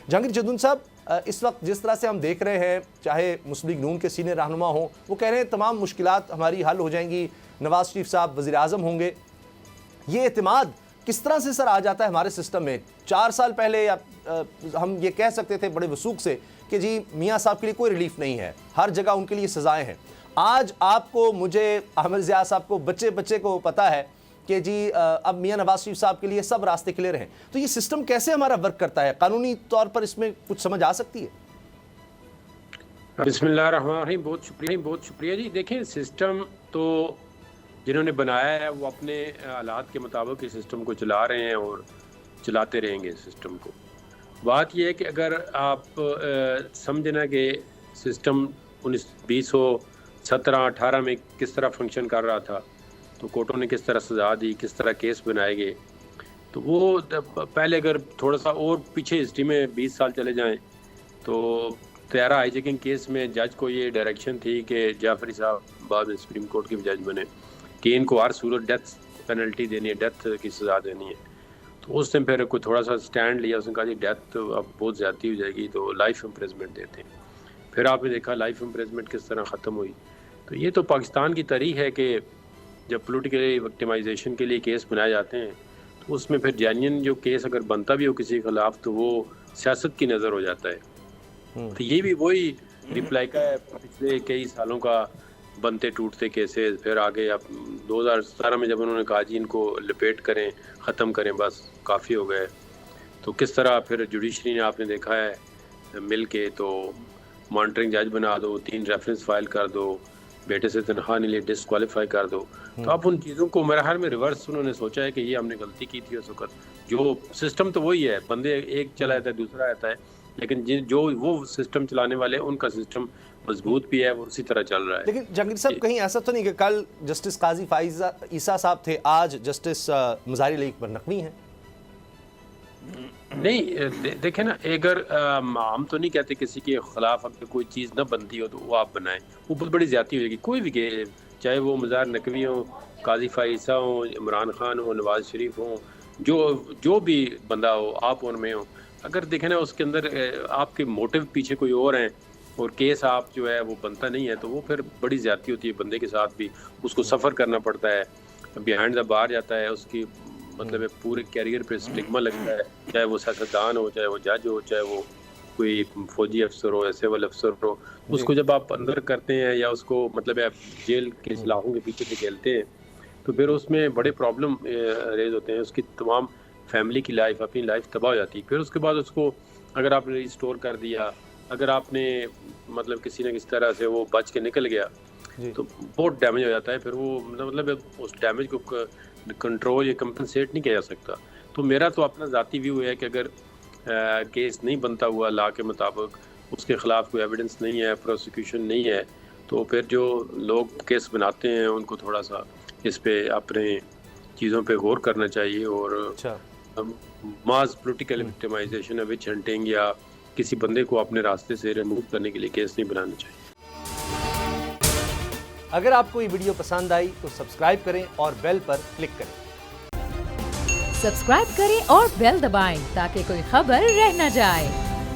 جہانگیر جدون صاحب، اس وقت جس طرح سے ہم دیکھ رہے ہیں، چاہے مسلم لیگ نون کے سینئر رہنما ہوں، وہ کہہ رہے ہیں تمام مشکلات ہماری حل ہو جائیں گی، نواز شریف صاحب وزیر اعظم ہوں گے. یہ اعتماد کس طرح سے سر آ جاتا ہے ہمارے سسٹم میں؟ 4 سال پہلے ہم یہ کہہ سکتے تھے بڑے وثوق سے کہ جی میاں صاحب کے لیے کوئی ریلیف نہیں ہے، ہر جگہ ان کے لیے سزائیں ہیں. آج آپ کو، مجھے، احمد ضیاء صاحب کو، بچے کو پتا ہے کہ جی اب میاں نواز شریف صاحب کے لیے سب راستے کلیئر ہیں. تو یہ سسٹم کیسے ہمارا ورک کرتا ہے؟ قانونی طور پر اس میں کچھ سمجھ آ سکتی ہے؟ بسم اللہ الرحمن الرحیم. بہت شکریہ جی. دیکھیں، سسٹم تو جنہوں نے بنایا ہے وہ اپنے حالات کے مطابق اس سسٹم کو چلا رہے ہیں اور چلاتے رہیں گے سسٹم کو. بات یہ ہے کہ اگر آپ سمجھنا کہ سسٹم 2017-18 میں کس طرح فنکشن کر رہا تھا، تو کورٹوں نے کس طرح سزا دی، کس طرح کیس بنائے گئے، تو وہ پہلے اگر تھوڑا سا اور پیچھے ہسٹری میں 20 سال چلے جائیں تو طیارہ ہائی جیکنگ کیس میں جج کو یہ ڈائریکشن تھی کہ جعفری صاحب بعد میں سپریم کورٹ کے جج بنے کہ ان کو ہر صورت ڈیتھ پینلٹی دینی ہے، ڈیتھ کی سزا دینی ہے. تو اس نے پھر کوئی تھوڑا سا سٹینڈ لیا، اس نے کہا جی ڈیتھ اب بہت زیادتی ہو جائے گی تو لائف امپریزمنٹ دیتے ہیں. پھر آپ نے دیکھا لائف امپریزمنٹ کس طرح ختم ہوئی. تو یہ تو پاکستان کی تاریخ ہے کہ جب پولیٹیکلی وکٹمائزیشن کے لیے کیس بنائے جاتے ہیں تو اس میں پھر جینین جو کیس اگر بنتا بھی ہو کسی کے خلاف تو وہ سیاست کی نظر ہو جاتا ہے. تو یہ بھی وہی ریپلائکا ہے پچھلے کئی سالوں کا بنتے ٹوٹتے کیسز. پھر آگے اب 2017 میں جب انہوں نے کہا جی ان کو لپیٹ کریں، ختم کریں، بس کافی ہو گئے، تو کس طرح پھر جوڈیشری نے آپ نے دیکھا ہے مل کے تو مانیٹرنگ جج بنا دو، 3 ریفرنس فائل کر دو، بیٹے سے تنخواہ نہیں لے ڈسکوالیفائی کر دو. تو اب ان چیزوں کو میرے خیال میں ریورس انہوں نے سوچا ہے کہ یہ ہم نے غلطی کی تھی اس وقت. جو سسٹم تو وہی ہے، بندے ایک چلا جاتا ہے دوسرا آتا ہے، لیکن جو وہ سسٹم چلانے والے ان کا سسٹم مضبوط بھی ہے، وہ اسی طرح چل رہا ہے. لیکن جہانگیر صاحب کہیں ایسا تو نہیں کہ کل جسٹس قاضی فائز عیسیٰ صاحب تھے، آج جسٹس مظاہر علی اکبر نقوی ہیں؟ نہیں، دیکھیں نا، اگر ہم تو نہیں کہتے کسی کے خلاف اگر کوئی چیز نہ بنتی ہو تو وہ آپ بنائیں، وہ بہت بڑی زیادتی ہو جائے گی. کوئی بھی کہ چاہے وہ مظاہر نقوی ہوں، قاضی فائز عیسیٰ ہوں، عمران خان ہوں، نواز شریف ہوں، جو بھی بندہ ہو، آپ ان میں ہوں، اگر دیکھیں نا اس کے اندر آپ کے موٹو پیچھے کوئی اور ہیں اور کیس آپ جو ہے وہ بنتا نہیں ہے تو وہ پھر بڑی زیادتی ہوتی ہے. بندے کے ساتھ بھی اس کو سفر کرنا پڑتا ہے، بیہائنڈ دا بار جاتا ہے، اس کی مطلب پورے کیریئر پہ سٹگما لگتا ہے، چاہے وہ سیاستدان ہو، چاہے وہ جج ہو، چاہے وہ کوئی فوجی افسر ہو یا سول افسر ہو. اس کو جب آپ اندر کرتے ہیں یا اس کو مطلب جیل کے سلاخوں کے پیچھے نکلتے ہیں تو پھر اس میں بڑے پرابلم ریز ہوتے ہیں. اس کی تمام فیملی کی لائف، اپنی لائف تباہ ہو جاتی ہے. پھر اس کے بعد اس کو اگر آپ نے ریسٹور کر دیا، اگر آپ نے مطلب کسی نہ کسی طرح سے وہ بچ کے نکل گیا تو بہت ڈیمیج ہو جاتا ہے. پھر وہ مطلب اس ڈیمیج کو کنٹرول یا کمپنسیٹ نہیں کیا جا سکتا. تو میرا تو اپنا ذاتی ویو ہے کہ اگر کیس نہیں بنتا ہوا لا کے مطابق، اس کے خلاف کوئی ایویڈنس نہیں ہے، پروسیکیوشن نہیں ہے، تو پھر جو لوگ کیس بناتے ہیں ان کو تھوڑا سا اس پہ اپنے چیزوں پہ غور کرنا چاہیے اور ماس پولیٹیکل وکٹمائزیشن، وچ ہنٹنگ یا کسی بندے کو اپنے راستے سے ریموو کرنے کے لیے کیس نہیں بنانا چاہیے. اگر آپ کو یہ ویڈیو پسند آئی تو سبسکرائب کریں اور بیل پر کلک کریں. سبسکرائب کریں اور بیل دبائیں تاکہ کوئی خبر رہ نہ جائے.